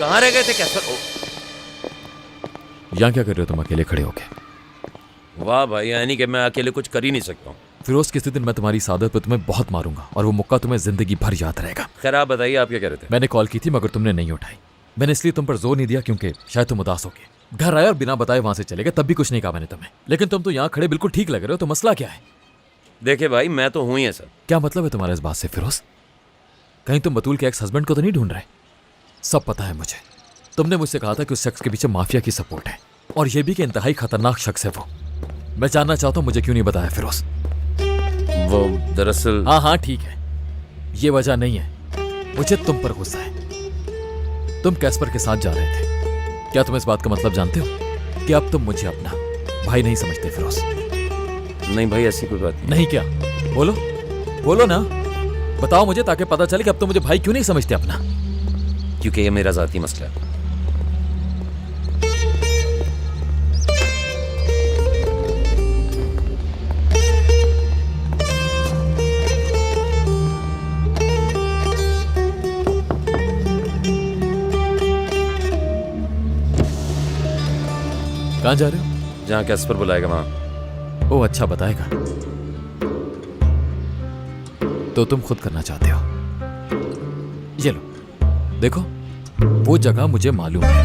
कहाँ रह गए थे कैस्पर? यहाँ क्या कर रहे हो तुम अकेले खड़े होके? वाह भाई, यानी कि मैं अकेले कुछ कर ही नहीं सकता हूँ। फिरोज, किसी दिन मैं तुम्हारी सादत पर तुम्हें बहुत मारूंगा और वो मुक्का तुम्हें जिंदगी भर याद रहेगा। खैर आप बताइए, आप क्या कह रहे थे? मैंने कॉल की थी मगर तुमने नहीं उठाई। मैंने इसलिए तुम पर जोर नहीं दिया क्योंकि शायद तुम उदास होगे। घर आए और बिना बताए वहां से चले गए, तब भी कुछ नहीं कहा मैंने तुम्हें। लेकिन तुम तो यहाँ खड़े बिल्कुल ठीक लग रहे हो, तो मसला क्या है? देखिए भाई, मैं तो हूँ ही ऐसा। क्या मतलब है तुम्हारा इस बात से फिरोज? कहीं तुम बतूल के एक्स हस्बैंड को तो नहीं ढूंढ रहे? सब पता है मुझे। तुमने मुझसे कहा था कि उस शख्स के पीछे माफिया की सपोर्ट है, और यह भी कि इंतहाई खतरनाक शख्स है वो। मैं जानना चाहता हूं मुझे क्यों नहीं बताया फिरोज? वो दरअसल हाँ ठीक है, ये वजह नहीं है। मुझे तुम पर गुस्सा है। तुम कैस्पर के साथ जा रहे थे। क्या तुम इस बात का मतलब जानते हो कि अब तुम मुझे अपना भाई नहीं समझते फिरोज? नहीं भाई, ऐसी कोई बात नहीं। क्या? बोलो बोलो ना, बताओ मुझे, ताकि पता चले कि अब तुम मुझे भाई क्यों नहीं समझते अपना। क्योंकि ये मेरा जाती मसला है। कहाँ जा रहे हो? जहाँ कैस्पर बुलाएगा वहाँ। ओ अच्छा, बताएगा तो तुम खुद करना चाहते हो। ये लो, देखो वो जगह मुझे मालूम है।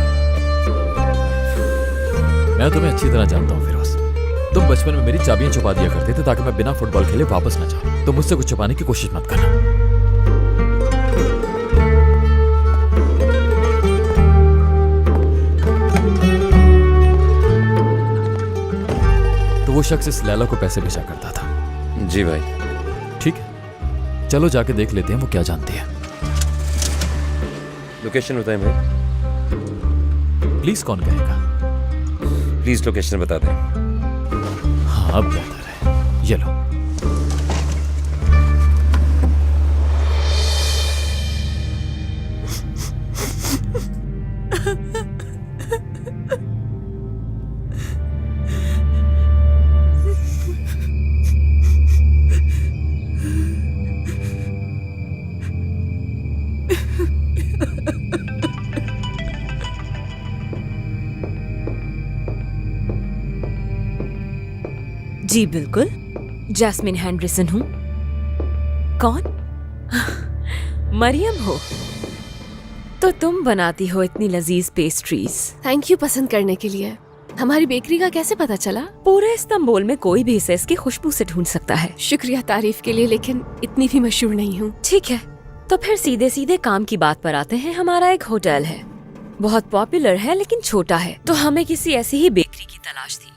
मैं तुम्हें अच्छी तरह जानता हूं फिरोज। तुम बचपन में मेरी चाबियां छुपा दिया करते थे ताकि मैं बिना फुटबॉल खेले वापस ना जाऊं। तो मुझसे कुछ छुपाने की कोशिश मत करना। तो वो शख्स इस लैला को पैसे भेजा करता था। जी भाई। ठीक है, चलो जाके देख लेते हैं वो क्या जानती है। लोकेशन बताएं भाई। प्लीज कौन कहेगा? प्लीज लोकेशन बता दें। हाँ अब बेहतर है, ये लो। जी बिल्कुल, जैस्मिन हेनरिसन हूँ। कौन? मरियम हो? तो तुम बनाती हो इतनी लजीज पेस्ट्रीज। थैंक यू पसंद करने के लिए। हमारी बेकरी का कैसे पता चला? पूरे इस्तांबुल में कोई भी इसे इसकी खुशबू से ढूंढ सकता है। शुक्रिया तारीफ के लिए, लेकिन इतनी भी मशहूर नहीं हूँ। ठीक है, तो फिर सीधे सीधे काम की बात पर आते हैं। हमारा एक होटल है, बहुत पॉपुलर है लेकिन छोटा है। तो हमें किसी ऐसी ही बेकरी की तलाश थी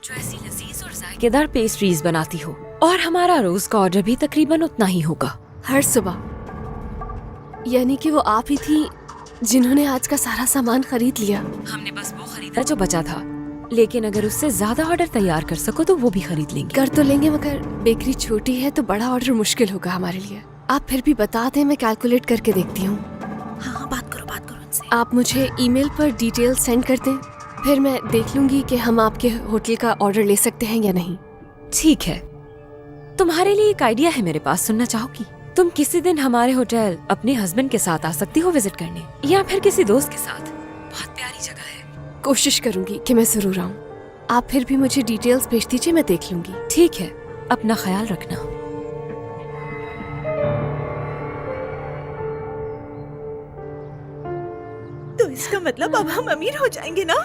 जो ऐसी लजीज और जायकेदार पेस्ट्रीज बनाती हो, और हमारा रोज का ऑर्डर भी तकरीबन उतना ही होगा। हर सुबह? यानी कि वो आप ही थी जिन्होंने आज का सारा सामान खरीद लिया? हमने बस वो खरीदा जो बचा था, लेकिन अगर उससे ज्यादा ऑर्डर तैयार कर सको तो वो भी खरीद लेंगे। कर तो लेंगे, मगर बेकरी छोटी है तो बड़ा ऑर्डर मुश्किल होगा हमारे लिए। आप फिर भी बता दें, मैं कैलकुलेट करके देखती हूँ। हाँ, बात करो उनसे। आप मुझे ईमेल पर डिटेल सेंड कर दें, फिर मैं देख लूंगी कि हम आपके होटल का ऑर्डर ले सकते हैं या नहीं। ठीक है, तुम्हारे लिए एक आइडिया है मेरे पास, सुनना चाहोगी? तुम किसी दिन हमारे होटल अपने हस्बैंड के साथ आ सकती हो विजिट करने, या फिर किसी दोस्त के साथ। बहुत प्यारी जगह है। कोशिश करूंगी कि मैं जरूर आऊँ। आप फिर भी मुझे डिटेल्स भेज दीजिए, मैं देख लूंगी। ठीक है, अपना ख्याल रखना। तो इसका मतलब अब हम अमीर हो जाएंगे ना?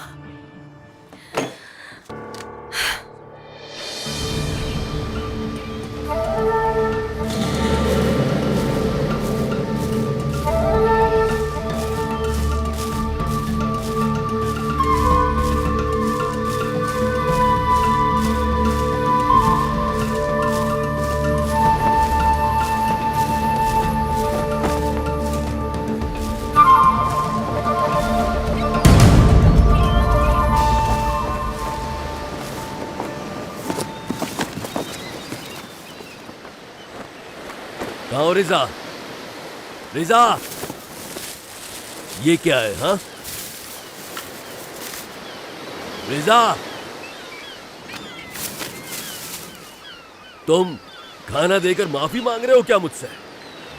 कहाँ हो रिजा? रिजा, ये क्या है? हाँ रिजा, तुम खाना देकर माफी मांग रहे हो क्या मुझसे?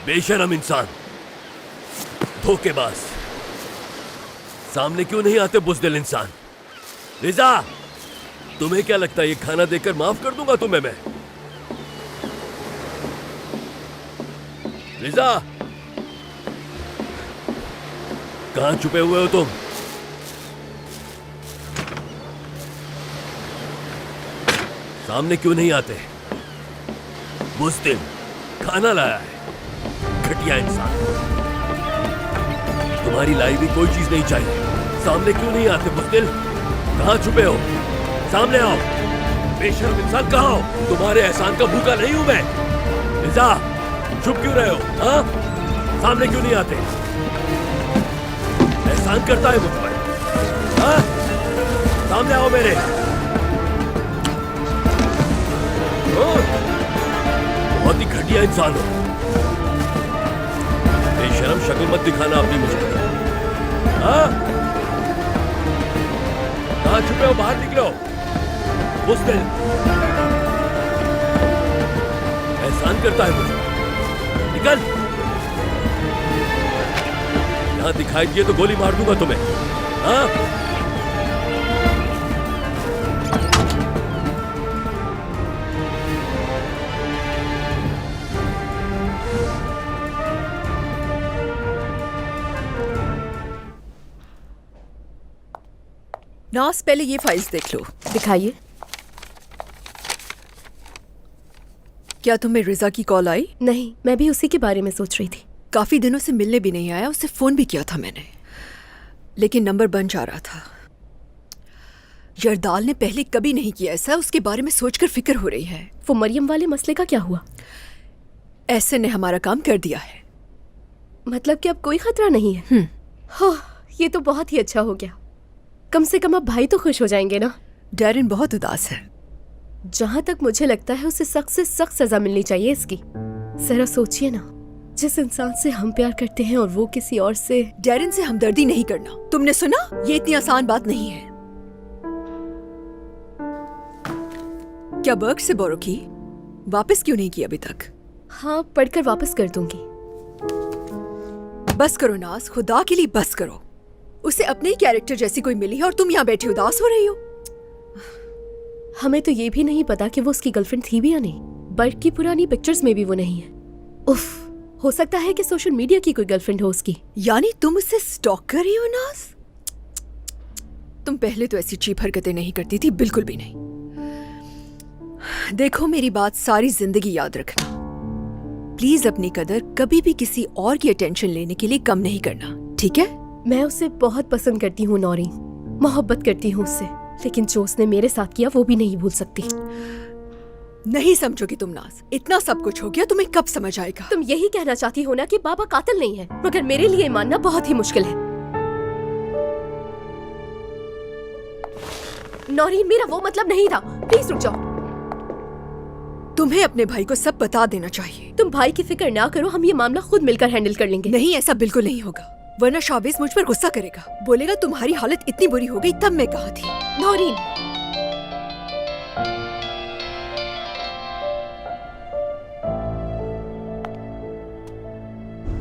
बेशरम इंसान, धोखेबाज। सामने क्यों नहीं आते बुज़दिल इंसान? रिजा, तुम्हें क्या लगता है ये खाना देकर माफ कर दूंगा तुम्हें मैं? रिजा, कहां छुपे हुए हो तुम? सामने क्यों नहीं आते? बुज़दिल खाना लाया है, घटिया इंसान। तुम्हारी लाई हुई कोई चीज नहीं चाहिए। सामने क्यों नहीं आते बुज़दिल? कहां छुपे हो? सामने आओ। बेशर्म इंसान, कहां हो? तुम्हारे एहसान का भूखा नहीं हूं मैं। रिजा, छुप क्यों रहे हो? हाँ, सामने क्यों नहीं आते? एहसान करता है मुझ पर। हाँ, सामने आओ मेरे। बहुत ही घटिया इंसान हो। बेशर्म शक्ल मत दिखाना अपनी मुझे। हाँ, कहां छुपे हो? बाहर निकलो बुज़दिल। एहसान करता है मुझे। निकल। यहां दिखाई दिए तो गोली मार दूंगा तुम्हें। हाँ, नाज, पहले ये फाइल्स देख लो। दिखाइए। क्या तुम्हें रिजा की कॉल आई? नहीं, मैं भी उसी के बारे में सोच रही थी। काफी दिनों से मिलने भी नहीं आया, उससे फोन भी किया था मैंने, लेकिन नंबर बंद जा रहा था। यरदाल ने पहले कभी नहीं किया ऐसा, उसके बारे में सोचकर फिक्र हो रही है। वो मरियम वाले मसले का क्या हुआ? ऐसे ने हमारा काम कर दिया है। मतलब कि अब कोई खतरा नहीं है? हो, ये तो बहुत ही अच्छा हो गया। कम से कम अब भाई तो खुश हो जाएंगे ना। डैरिन बहुत उदास है। जहां तक मुझे लगता है उसे सख्त से सख्त सजा मिलनी चाहिए इसकी। जरा सोचिए ना, जिस इंसान से हम प्यार करते हैं और वो किसी और से। डैरिन से हमदर्दी नहीं करना, तुमने सुना? ये इतनी आसान बात नहीं है। क्या बर्ग से बोरो की? वापस क्यों नहीं की अभी तक? हाँ, पढ़कर वापस कर दूंगी। बस करो नाज, खुदा के लिए बस करो। उसे अपने ही कैरेक्टर जैसी कोई मिली है और तुम यहाँ बैठी उदास हो रही हो। हमें तो ये भी नहीं पता कि वो उसकी गर्लफ्रेंड थी भी या नहीं। बर्ग की पुरानी पिक्चर्स में भी वो नहीं है। उफ, हो सकता है कि सोशल मीडिया की कोई गर्लफ्रेंड हो उसकी। यानी तुम उसे स्टॉक कर रही हो नाज? तुम पहले तो ऐसी चीप हरकतें नहीं करती थी, बिल्कुल भी नहीं। देखो, मेरी बात सारी जिंदगी याद रखना। प्लीज अपनी कदर कभी भी किसी और की अटेंशन लेने के लिए कम नहीं करना, ठीक है? मैं उसे बहुत पसंद करती हूँ नौरीन, मोहब्बत करती हूँ उससे, लेकिन जो उसने मेरे साथ किया वो भी नहीं भूल सकती। नहीं समझोगी तुम नाज, इतना सब कुछ हो गया, तुम्हें कब समझ आएगा? तुम यही कहना चाहती हो ना कि बाबा कातिल नहीं है, मगर मेरे लिए मानना बहुत ही मुश्किल है। नौरीन, मेरा वो मतलब नहीं था, प्लीज रुक जाओ। तुम्हें अपने भाई को सब बता देना चाहिए। तुम भाई की फिक्र ना करो, हम ये मामला खुद मिलकर हैंडल कर लेंगे। नहीं, ऐसा बिल्कुल नहीं होगा, वरना शावेज मुझ पर गुस्सा करेगा, बोलेगा तुम्हारी हालत इतनी बुरी हो गई तब मैं कहाँ थी। नौरीन,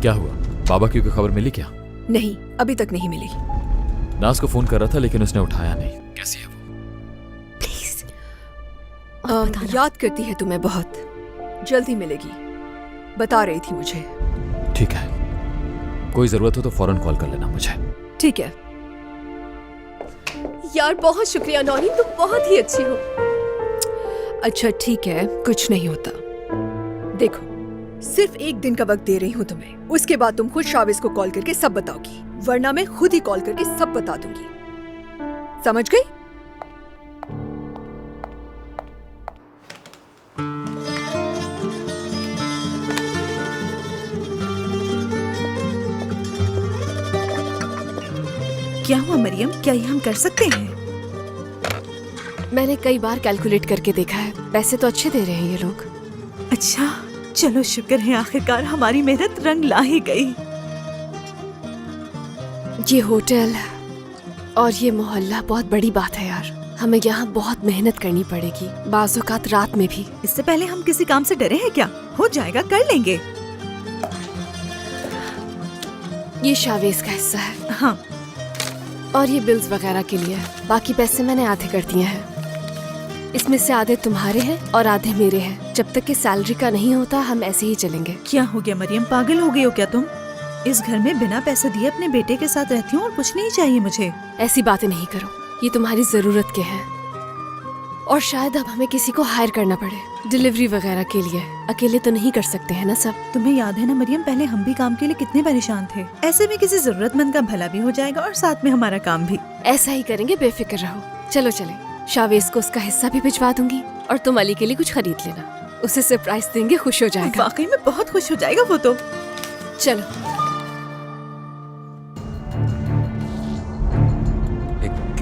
क्या हुआ? बाबा की कोई खबर मिली क्या? नहीं, अभी तक नहीं मिली। नाज को फोन कर रहा था लेकिन उसने उठाया नहीं। कैसी है वो? प्लीज याद करती है तुम्हें बहुत, जल्दी मिलेगी, बता रही थी मुझे। ठीक है, कोई जरूरत हो तो फौरन कॉल कर लेना मुझे। ठीक है। यार बहुत शुक्रिया नौरीन, तुम बहुत ही अच्छी हो। अच्छा ठीक है, कुछ नहीं होता। देखो, सिर्फ एक दिन का वक्त दे रही हूँ तुम्हें, उसके बाद तुम खुद शावेज को कॉल करके सब बताओगी, वरना मैं खुद ही कॉल करके सब बता दूंगी। समझ गई? क्या हुआ मरियम, क्या ये हम कर सकते हैं? मैंने कई बार कैलकुलेट करके देखा है, पैसे तो अच्छे दे रहे हैं ये लोग। अच्छा, चलो शुक्र है, आखिरकार हमारी मेहनत रंग ला ही गई। ये होटल और ये मोहल्ला बहुत बड़ी बात है यार। हमें यहाँ बहुत मेहनत करनी पड़ेगी, बाज़ औक़ात रात में भी। इससे पहले हम किसी काम से डरे हैं क्या? हो जाएगा, कर लेंगे। ये शावेज का हिस्सा है। हाँ, और ये बिल्स वगैरह के लिए, बाकी पैसे मैंने आधे कर दिए हैं। इसमें से आधे तुम्हारे हैं और आधे मेरे हैं। जब तक कि सैलरी का नहीं होता हम ऐसे ही चलेंगे। क्या हो गया मरियम, पागल हो गई हो क्या तुम? इस घर में बिना पैसे दिए अपने बेटे के साथ रहती हूँ और कुछ नहीं चाहिए मुझे। ऐसी बातें नहीं करो, ये तुम्हारी जरूरत के हैं और शायद अब हमें किसी को हायर करना पड़े डिलीवरी वगैरह के लिए। अकेले तो नहीं कर सकते हैं ना सब। तुम्हें याद है ना मरियम, पहले हम भी काम के लिए कितने परेशान थे। ऐसे में किसी जरूरतमंद का भला भी हो जाएगा और साथ में हमारा काम भी। ऐसा ही करेंगे, बेफिक्र रहो। चलो चले, शावेज को उसका हिस्सा भी भिजवा दूंगी और तुम अली के लिए कुछ खरीद लेना। उसे सरप्राइज देंगे, खुश हो जाएगा। वाकई में बहुत खुश हो जाएगा वो तो। चलो।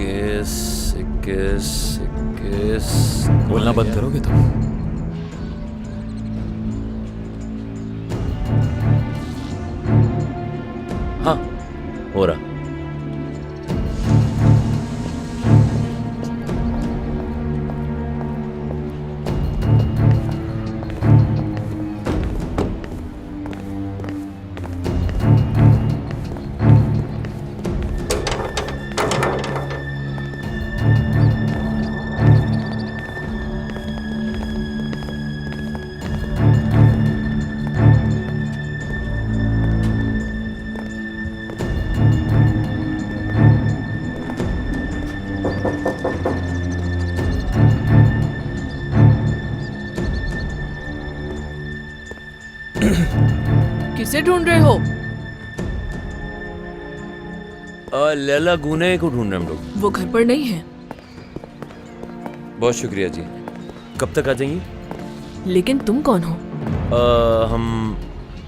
21 बोलना बंद करोगे तुम? हाँ, हो रहा। किसे ढूंढ रहे हो? लैला गुने को ढूंढ रहे हम लोग। वो घर पर नहीं है। बहुत शुक्रिया जी। कब तक आ जाएंगी? लेकिन तुम कौन हो? हम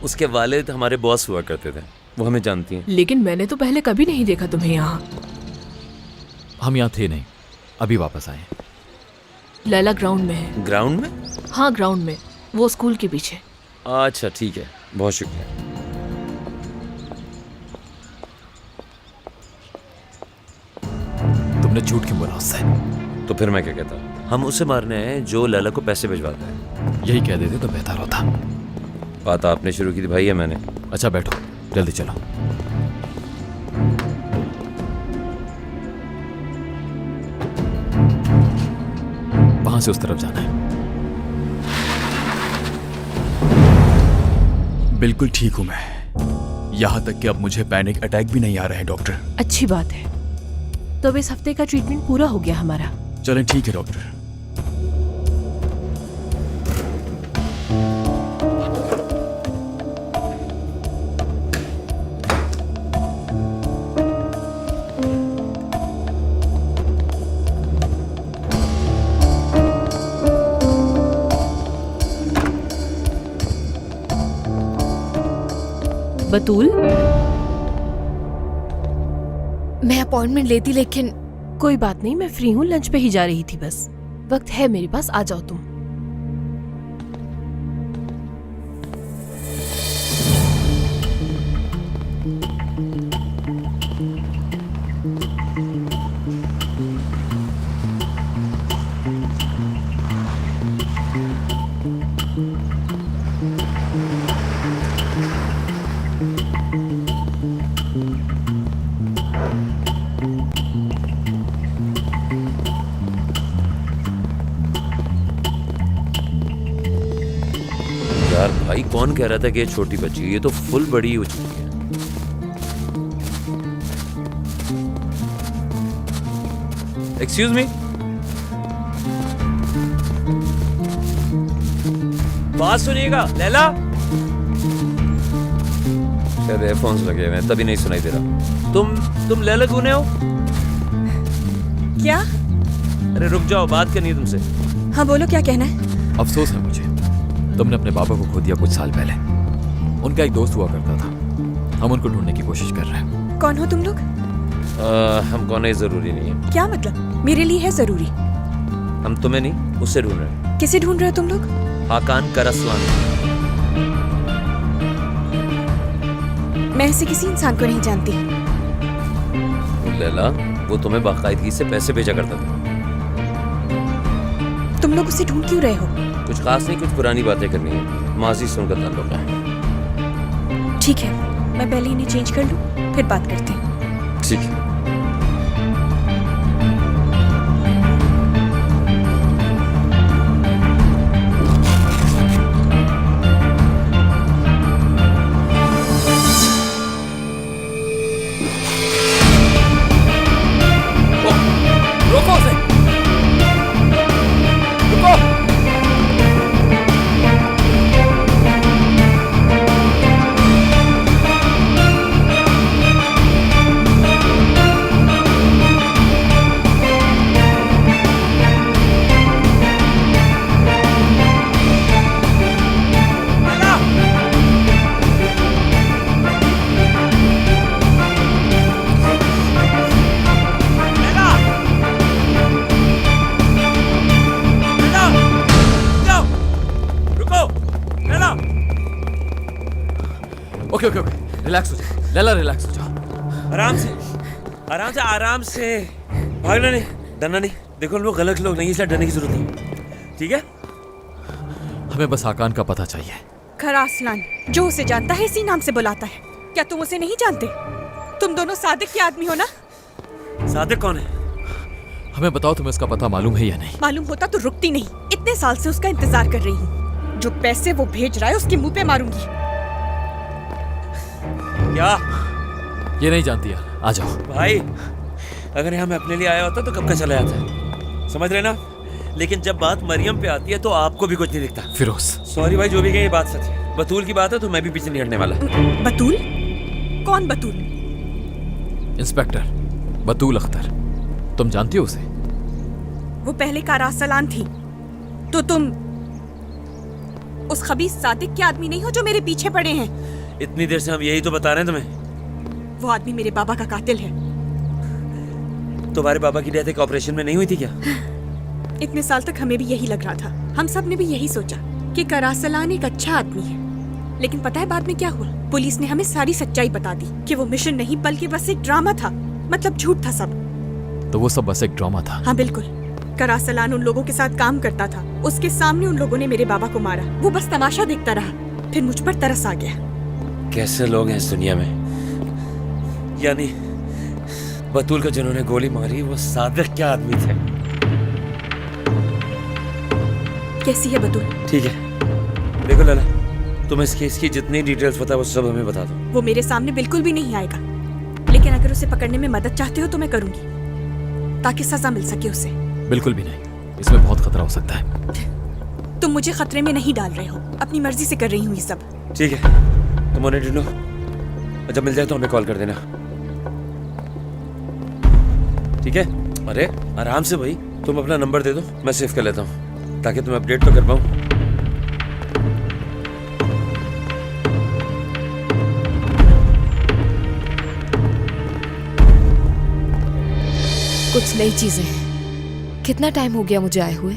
उसके वालिद हमारे बॉस हुआ करते थे, वो हमें जानती हैं। लेकिन मैंने तो पहले कभी नहीं देखा तुम्हें यहाँ। हम यहाँ थे नहीं, अभी वापस आए। लैला ग्राउंड में है। ग्राउंड में? हाँ, ग्राउंड में, वो स्कूल के पीछे। अच्छा ठीक है, बहुत शुक्रिया। तुमने झूठ क्यों बोला उससे? तो फिर मैं क्या कहता? हम उसे मारने आए जो लैला को पैसे भिजवाता है। यही कह देते तो बेहतर होता। बात आपने शुरू की थी भाई, है मैंने। अच्छा बैठो, जल्दी चलो। वहां से उस तरफ जाना है। बिल्कुल ठीक हूँ मैं। यहाँ तक कि अब मुझे पैनिक अटैक भी नहीं आ रहे हैं डॉक्टर। अच्छी बात है। तो अब इस हफ्ते का ट्रीटमेंट पूरा हो गया हमारा। चलें ठीक है डॉक्टर। बतूल, मैं अपॉइंटमेंट लेती, लेकिन कोई बात नहीं, मैं फ्री हूँ, लंच पे ही जा रही थी बस। वक्त है मेरे पास, आ जाओ तुम। यार भाई, कौन कह रहा था कि ये छोटी बच्ची है? ये तो फुल बड़ी हो चुकी है। एक्सक्यूज मी, बात सुनिएगा। लैला, शायद एयरफोन्स लगे हुए हैं तभी नहीं सुनाई दे रहा। तुम लैला गुने हो? क्या? अरे रुक जाओ, बात करनी है तुमसे। हाँ बोलो, क्या कहना है? अफसोस है मुझे, तुमने अपने पापा को खो दिया कुछ साल पहले। उनका एक दोस्त हुआ करता था, हम उनको ढूंढने की कोशिश कर रहे हैं। कौन हो तुम लोग? हम कौन है जरूरी नहीं है। क्या मतलब? मेरे लिए है जरूरी। हम तुम्हें नहीं, उसे ढूंढ रहे हैं। किसे ढूंढ रहे हो तुम लोग? हाकान करसलान। मैं ऐसे किसी इंसान को नहीं जानती। लैला, वो तुम्हें बाकायदगी से पैसे भेजा करता था। तुम लोग उसे ढूंढ क्यों रहे हो? कुछ खास नहीं, कुछ पुरानी बातें करनी है। माजी से उनका ताल्लुक है। ठीक है, मैं पहले इन्हें चेंज कर लूं, फिर बात करते हैं। ठीक है। ओके ओके ओके, रिलैक्स हो जाओ लैला, रिलैक्स हो जाओ। आराम से आराम से आराम से, भागना नहीं, डरना नहीं। देखो लोग गलत लोग नहीं, इसलिए डरने की जरूरत नहीं, ठीक है? हमें बस आकान का पता चाहिए। खरासलान, जो उसे जानता है इसी नाम से बुलाता है। क्या तुम उसे नहीं जानते? तुम दोनों सादिक के आदमी हो ना? सादिक कौन है? हमें बताओ, तुम्हें इसका पता मालूम है या नहीं? मालूम होता तो रुकती नहीं। इतने साल से उसका इंतजार कर रही हूँ। जो पैसे वो भेज रहा है उसके मुंह पे मारूंगी। क्या? ये नहीं जानती यार, आ जाओ। भाई अगर यहाँ मैं अपने लिए आया होता तो कब का चला जाता, समझ रहे ना? लेकिन जब बात मरियम पे आती है तो आपको भी कुछ नहीं दिखता। फिरोज, सॉरी भाई, जो भी कहे ये बात सच है। बतूल की बात है तो मैं भी पीछे नहीं हटने वाला। बतूल? कौन बतूल? इंस्पेक्टर बतूल अख्तर, तुम जानती हो उसे? वो पहले कारासलान थी, तो तुम उस खबीस सादिक के आदमी नहीं हो जो मेरे पीछे पड़े हैं? इतनी देर से हम यही तो बता रहे हैं तुम्हें। वो आदमी मेरे बाबा का कातिल है। तुम्हारे बाबा की डेथ एक ऑपरेशन में नहीं हुई थी क्या? इतने साल तक हमें भी यही लग रहा था। हम सब ने भी यही सोचा कि करासलान एक अच्छा आदमी है। लेकिन पता है बाद में क्या हुआ? पुलिस ने हमें सारी सच्चाई बता दी कि वो मिशन नहीं बल्कि बस एक ड्रामा था। मतलब झूठ था सब। तो वो सब बस एक ड्रामा था? हाँ बिल्कुल। करासलान उन लोगों के साथ काम करता था। उसके सामने उन लोगों ने मेरे बाबा को मारा। वो बस तमाशा देखता रहा। फिर मुझ पर तरस आ गया। कैसे लोग हैं इस दुनिया में? यानी बतूल को जिन्होंने गोली मारी वो सादिक के आदमी थे। कैसी है बतूल? ठीक है, देखो लला, तुम इस केस की जितनी डिटेल्स पता वो सब हमें बता दो। वो मेरे सामने बिल्कुल भी नहीं आएगा। लेकिन अगर उसे पकड़ने में मदद चाहते हो तो मैं करूंगी, ताकि सजा मिल सके उसे। बिल्कुल भी नहीं, इसमें बहुत खतरा हो सकता है। तुम मुझे खतरे में नहीं डाल रहे हो। अपनी मर्जी से कर रही हूँ ये सब। ठीक है, तुम उन्हें ढूंढो, जब मिल जाए तो हमें कॉल कर देना, ठीक है? अरे आराम से भाई, तुम अपना नंबर दे दो, मैं सेव कर लेता हूँ ताकि तुम अपडेट तो कर पाऊँ। कुछ नई चीजें हैं। कितना टाइम हो गया मुझे आए हुए?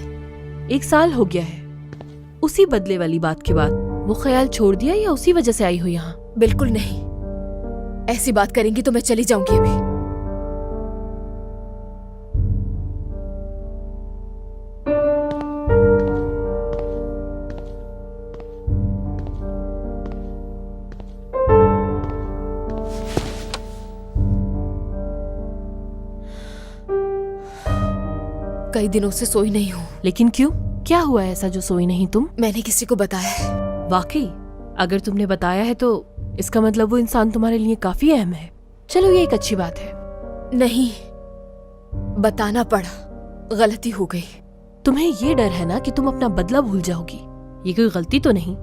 1 साल हो गया है। उसी बदले वाली बात के बाद वो ख्याल छोड़ दिया या उसी वजह से आई हो यहाँ? बिल्कुल नहीं। ऐसी बात करेंगी तो मैं चली जाऊंगी अभी। कई दिनों से सोई नहीं हूँ। लेकिन क्यों? क्या हुआ ऐसा जो सोई नहीं तुम? मैंने किसी को बताया है। वाकई? अगर तुमने बताया है तो इसका मतलब वो इंसान तुम्हारे लिए काफी अहम है। चलो ये एक अच्छी बात है। नहीं, बताना पड़ा, गलती हो गई। तुम्हें ये डर है ना कि तुम अपना बदला भूल जाओगी। ये कोई गलती तो नहीं?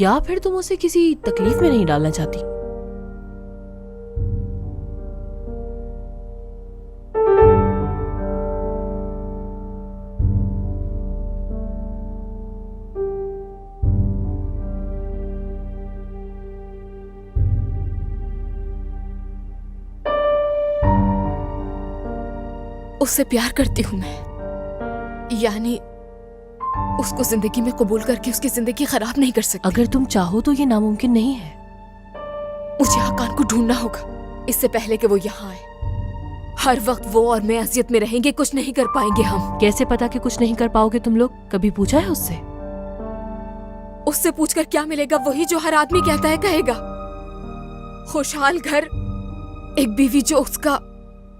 या फिर तुम उसे किसी तकलीफ में नहीं डालना चाहती? उससे प्यार करती हूँ मैं, यानी उसको जिंदगी में कबूल करके उसकी जिंदगी खराब नहीं कर सकती। अगर तुम चाहो तो ये नामुमकिन नहीं है। मुझे आकान को ढूंढना होगा इससे पहले कि वो यहाँ आए। हर वक्त वो और मैं अजियत में रहेंगे, कुछ नहीं कर पाएंगे हम। कैसे पता कि कुछ नहीं कर पाओगे तुम लोग? कभी पूछा है उससे? उससे पूछकर क्या मिलेगा? वही जो हर आदमी कहता है कहेगा। खुशहाल घर, एक बीवी जो उसका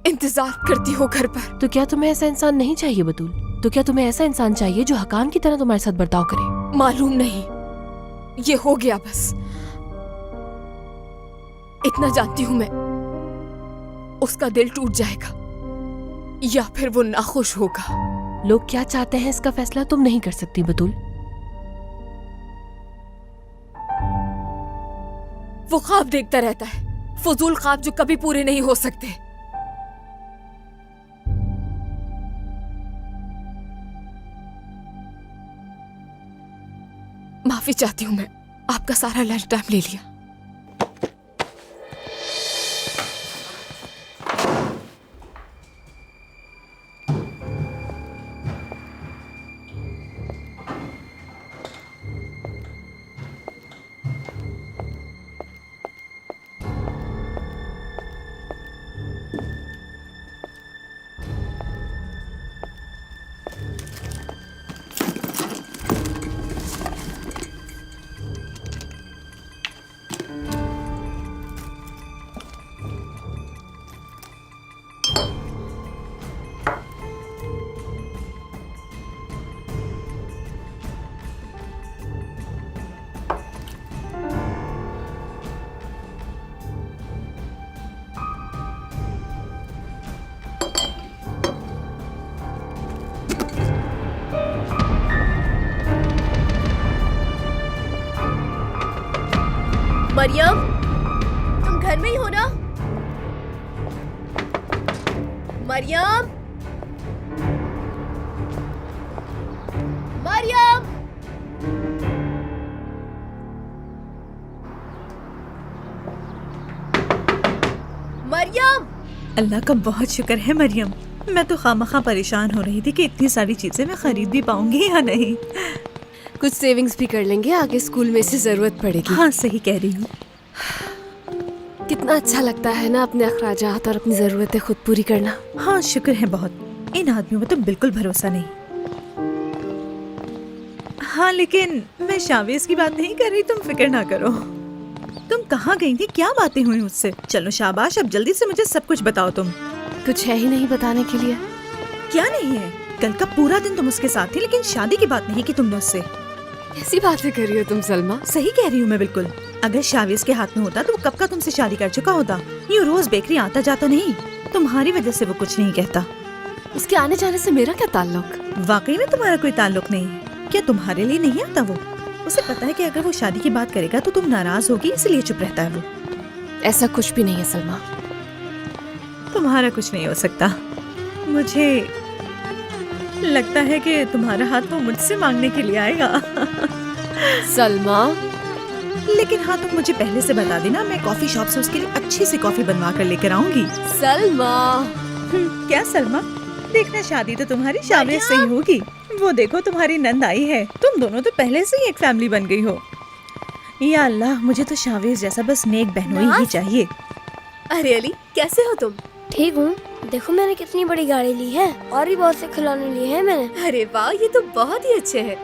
इंतजार करती हो घर पर। तो क्या तुम्हें ऐसा इंसान नहीं चाहिए बतूल? तो क्या तुम्हें ऐसा इंसान चाहिए जो हकान की तरह तुम्हारे साथ बर्ताव करे? मालूम नहीं, ये हो गया बस। इतना जानती हूं मैं, उसका दिल टूट जाएगा या फिर वो नाखुश होगा। लोग क्या चाहते हैं इसका फैसला तुम नहीं कर सकती बतूल। वो ख्वाब देखता रहता है, फजूल ख्वाब जो कभी पूरे नहीं हो सकते। माफी चाहती हूँ मैं, आपका सारा लंच टाइम ले लिया। मरियम, तुम घर में ही हो ना? मरियम, मरियम। मरियम। अल्लाह का बहुत शुक्र है मरियम। मैं तो खामखा परेशान हो रही थी कि इतनी सारी चीजें मैं खरीद भी पाऊंगी या नहीं। कुछ सेविंग्स भी कर लेंगे, आगे स्कूल में से जरूरत पड़ेगी। हाँ सही कह रही हूँ। कितना अच्छा लगता है ना अपने अखराजात और अपनी जरूरतें खुद पूरी करना। हाँ शुक्र है बहुत। इन आदमियों में तो बिल्कुल भरोसा नहीं। हाँ लेकिन मैं शावेज की बात नहीं कर रही, तुम फिक्र ना करो। तुम कहाँ गई थी, क्या बातें हुई उससे? चलो शाबाश, अब जल्दी से मुझे सब कुछ बताओ। तुम कुछ है ही नहीं बताने के लिए। क्या नहीं है? कल का पूरा दिन तुम उसके साथ थी लेकिन शादी की बात नहीं की तुमने उससे। कैसी बातें कर रही हो तुम सलमा? सही कह रही हूँ मैं बिल्कुल। अगर शावेज के हाथ में होता तो वो कब का तुमसे शादी कर चुका होता। यूँ रोज बेकरी आता जाता नहीं, तुम्हारी वजह से वो कुछ नहीं कहता। उसके आने जाने से मेरा क्या ताल्लुक? वाकई में तुम्हारा कोई ताल्लुक नहीं है क्या? तुम्हारे लिए नहीं आता वो? उसे पता है कि अगर वो शादी की बात करेगा तो तुम नाराज होगी, इसलिए चुप रहता है वो। ऐसा कुछ भी नहीं है सलमा। तुम्हारा कुछ नहीं हो सकता। मुझे लगता है कि तुम्हारा हाथ वो मुझसे मांगने के लिए आएगा। सलमा। लेकिन हाँ तुम मुझे पहले से बता देना, मैं कॉफी शॉप से उसके लिए अच्छी सी कॉफी बनवा कर लेकर आऊंगी। सलमा। क्या सलमा? देखना शादी तो तुम्हारी शावेज से ही होगी। वो देखो तुम्हारी नंद आई है। तुम दोनों तो पहले से ही एक फैमिली बन गई हो। या अल्लाह, मुझे तो शावेज जैसा बस नेक बहनोई ही चाहिए। अरे अली, कैसे हो तुम? ठीक हूँ। देखो मैंने कितनी बड़ी गाड़ी ली है और भी बहुत से खिलौने लिए हैं मैंने। अरे वाह, ये तो बहुत ही अच्छे हैं।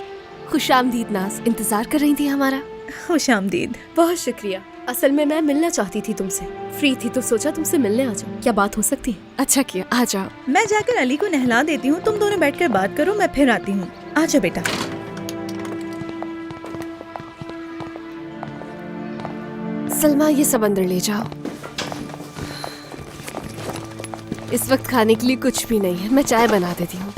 खुशामदीद नाज, इंतजार कर रही थी हमारा। खुशामदीद। बहुत शुक्रिया। असल में मैं मिलना चाहती थी तुमसे, फ्री थी तो सोचा तुमसे मिलने आ जाऊं। क्या बात हो सकती है? अच्छा किया, आ जाओ। मैं जाकर अली को नहला देती हूँ, तुम दोनों बैठकर बात करो, मैं फिर आती हूँ। आ जाओ बेटा। सलमा, ये सब अंदर ले जाओ। इस वक्त खाने के लिए कुछ भी नहीं है, मैं चाय बना देती हूँ।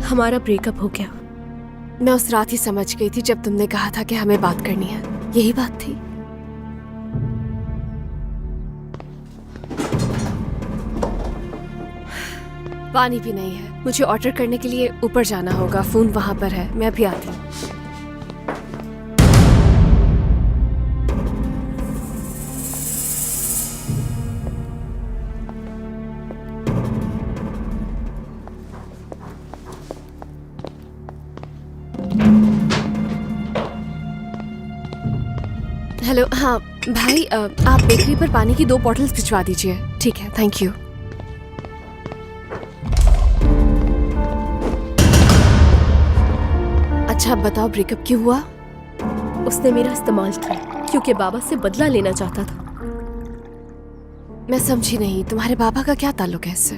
हमारा ब्रेकअप हो गया। मैं उस रात ही समझ गई थी जब तुमने कहा था कि हमें बात करनी है। यही बात थी। पानी भी नहीं है, मुझे ऑर्डर करने के लिए ऊपर जाना होगा। फोन वहां पर है, मैं अभी आती हूँ। हेलो। हाँ भाई, आप बेकरी पर पानी की 2 बॉटल्स भिजवा दीजिए। ठीक है, थैंक यू। अच्छा अब बताओ, ब्रेकअप क्यों हुआ? उसने मेरा इस्तेमाल किया क्योंकि बाबा से बदला लेना चाहता था। मैं समझी नहीं, तुम्हारे बाबा का क्या ताल्लुक है इससे?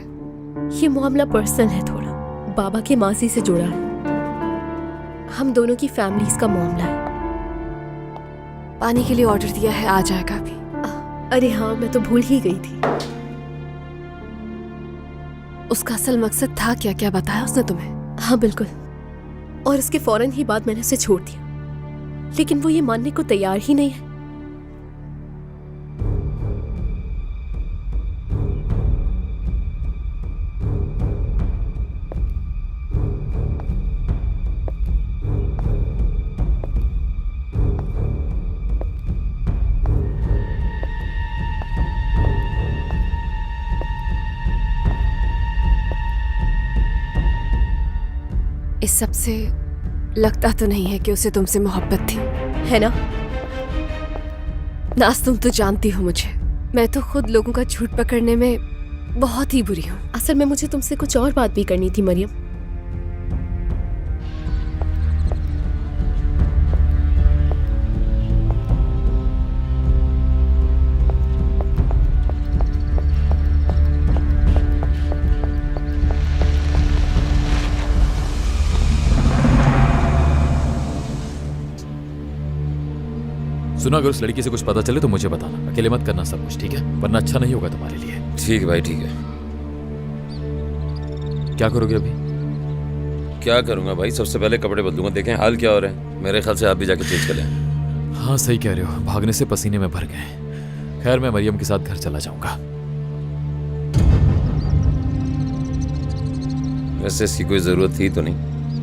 ये मामला पर्सनल है थोड़ा, बाबा के मासी से जुड़ा है। हम दोनों की फैमिलीज का मामला है। पानी के लिए ऑर्डर दिया है, आ जाएगा अभी। अरे हाँ, मैं तो भूल ही गई थी। उसका असल मकसद था क्या? क्या बताया उसने तुम्हें? हाँ बिल्कुल, और उसके फौरन ही बाद मैंने उसे छोड़ दिया, लेकिन वो ये मानने को तैयार ही नहीं है। इस सब से लगता तो नहीं है कि उसे तुमसे मोहब्बत थी, है ना? नाज, तुम तो जानती हो मुझे, मैं तो खुद लोगों का झूठ पकड़ने में बहुत ही बुरी हूँ। असल में मुझे तुमसे कुछ और बात भी करनी थी मरियम। सुनो, अगर उस लड़की से कुछ पता चले तो मुझे बताना, अकेले मत करना सब कुछ, ठीक है? वरना अच्छा नहीं होगा तुम्हारे लिए। ठीक है भाई, ठीक है। क्या करोगे अभी? क्या करूंगा भाई, सबसे पहले कपड़े बदलूंगा। देखें हाल क्या हो रहा है। मेरे ख्याल से आप भी जाके चेंज कर लें। हाँ सही कह रहे हो, भागने से पसीने में भर गए। खैर मैं मरियम के साथ घर चला जाऊंगा। वैसे इसकी कोई जरूरत थी तो नहीं।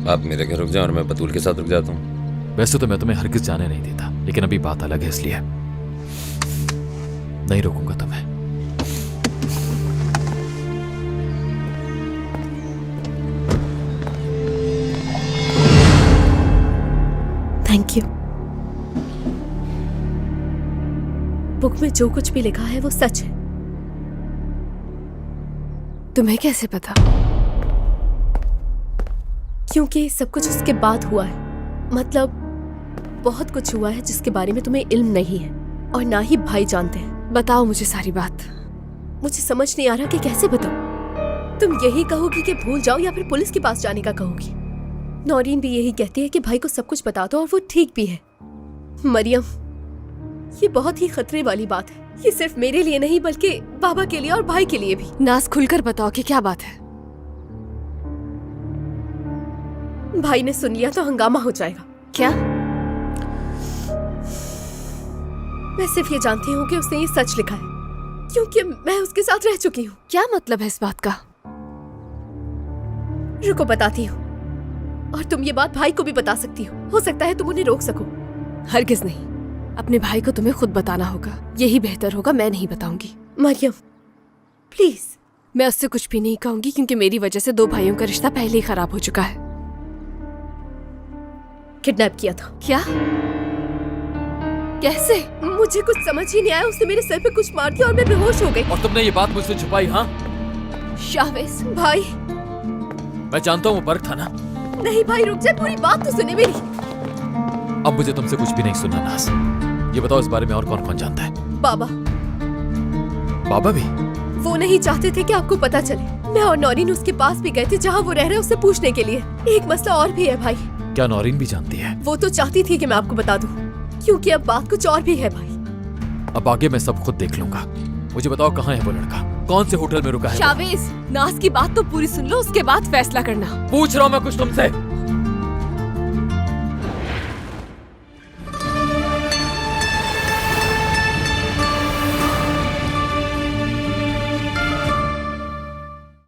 आप मेरे घर रुक जाओ और मैं बतूल के साथ रुक जाता हूँ। वैसे तो मैं तुम्हें हरगिज जाने नहीं देता, लेकिन अभी बात अलग है, इसलिए नहीं रोकूंगा तुम्हें। Thank you. बुक में जो कुछ भी लिखा है वो सच है। तुम्हें कैसे पता? क्योंकि सब कुछ उसके बाद हुआ है। मतलब बहुत कुछ हुआ है जिसके बारे में तुम्हें इल्म नहीं है और ना ही भाई जानते हैं। बताओ मुझे सारी बात। मुझे समझ नहीं आ रहा कि कैसे बताऊं। तुम यही कहोगी कि भूल जाओ या फिर पुलिस के पास जाने का कहोगी? नौरीन भी यही कहती है कि भाई को सब कुछ बता दो और वो ठीक भी है। मरियम, ये बहुत ही खतरे वाली बात है। ये सिर्फ मेरे लिए नहीं बल्कि बाबा के लिए और भाई के लिए भी। नाज खुलकर बताओ कि क्या बात है। भाई ने सुन लिया तो हंगामा हो जाएगा। क्या? मैं सिर्फ ये जानती हूँ कि उसने ये सच लिखा है क्योंकि मैं उसके साथ रह चुकी हूँ। क्या मतलब है इस बात का? रुको बताती हूँ, और तुम ये बात भाई को भी बता सकती हो सकता है तुम उन्हें रोक सको। हरगिज नहीं, अपने भाई को तुम्हें खुद बताना होगा। यही बेहतर होगा, मैं नहीं बताऊंगी। मरियम प्लीज। मैं उससे कुछ भी नहीं कहूंगी क्योंकि मेरी वजह से दो भाइयों का रिश्ता पहले ही खराब हो चुका है। किडनैप किया था। क्या? कैसे? मुझे कुछ समझ ही नहीं आया। उसने मेरे सर पे कुछ मार दिया और मैं बेहोश हो गई। और तुमने ये बात मुझसे छुपाई? हाँ शावेज भाई। मैं जानता हूँ वो बर्क था ना। नहीं भाई रुक जा, पूरी बात तो सुने मेरी। अब मुझे तुमसे कुछ भी नहीं सुनना नाज। ये बताओ इस बारे में और कौन कौन जानता है? बाबा। बाबा भी? वो नहीं चाहते थे कि आपको पता चले। मैं और नौरीन उसके पास भी गए थे जहाँ वो रह रहे उससे पूछने के लिए। एक मसला और भी है भाई। क्या नौरीन भी जानती है? वो तो चाहती थी कि मैं आपको बता दूं, क्योंकि अब बात कुछ और भी है भाई। अब आगे मैं सब खुद देख लूंगा। मुझे बताओ कहाँ है वो लड़का, कौन से होटल में रुका है? शावेज, नाज की बात तो पूरी सुन लो, उसके बाद फैसला करना। पूछ रहा हूँ मैं कुछ तुमसे।